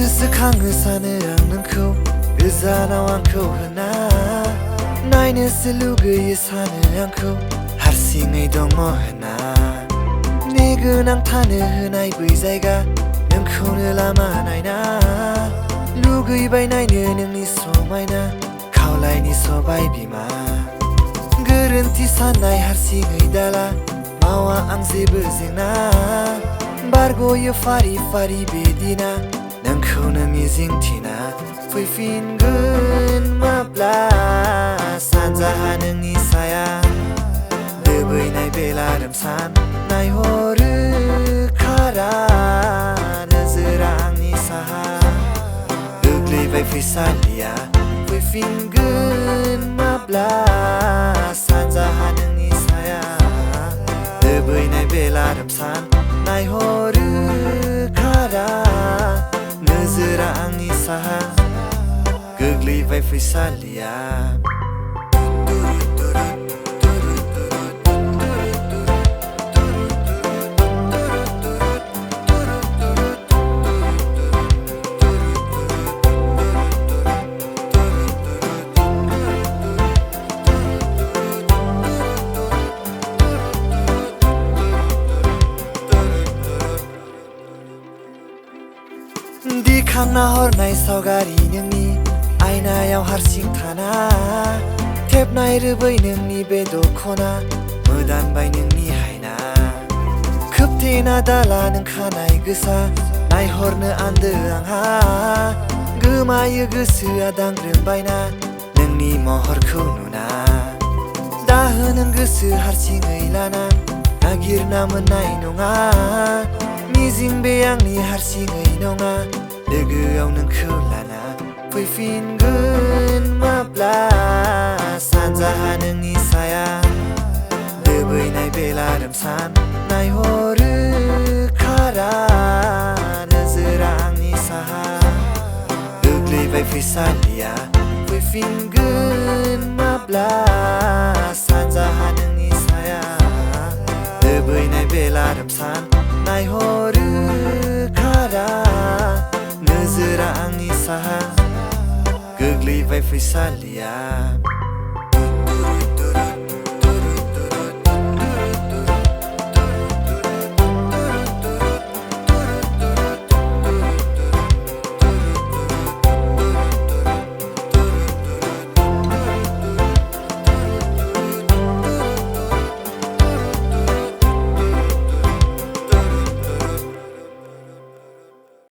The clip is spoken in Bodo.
गोसोखाङो सानो आं नोंखौ गोजानाव आंखौ होना नायनोसो लुगैयो सानो आंखौ हारसिङै दङ होना नेगोनां थानो होनाय बै जायगा नोंखौनो लामा नायना लुगैबाय नायनो नोंनि समायना खावलायनि सबाय बिमा गोरोन्थि साननाय हारसिङै दाला मावा आं जेबो जेंना बारग'यो फारि फारि बे दिना नोंखौनो मिजिंथिना फैफिनगोन माब्ला सानजाहा नोंनि साया दोबैनाय बेला रोमसान नायहरो खारा नोजोरा आंनि साहा गोग्लैबाय फैसालिया फैफिनगोन माब्ला सानजाहा नोंनि साया दोबैनाय बेला रोमसान नायहरो खारा नोजोरा आंनि साहा गोग्लैबाय फैसालिया दिखांना हरनाय सावगारि नोंनि आयनायाव हारसिं थाना थेबनाय रोबै नोंनि बे दख'ना मोदानबाय नोंनि हायना खोबथेना दाला नों खानाय गोसा नायहरनो आन्दो आंहा गोमायो गोसोआ दांग्रोमबायना नोंनि महरखौ नुना दाहो नों गोसो हारसिङै लाना नागिरना मोननाय नङा मिजिं बे आंनि हारसिङै नङा लोगोआव नोंखौ लाना फैफिनगोन माब्ला सानजाहा नोंनि साया दोबैनाय बेला रोमसान नायहरो खारा नोजोरा आंनि साहा गोग्लैबाय फैसालिया फैफिनगोन माब्ला सानजाहा नोंनि साया दोबैनाय बेला रोमसान नायहरो खारा नोजोरा आंनि साहा गोग्लैबाय फैसालिया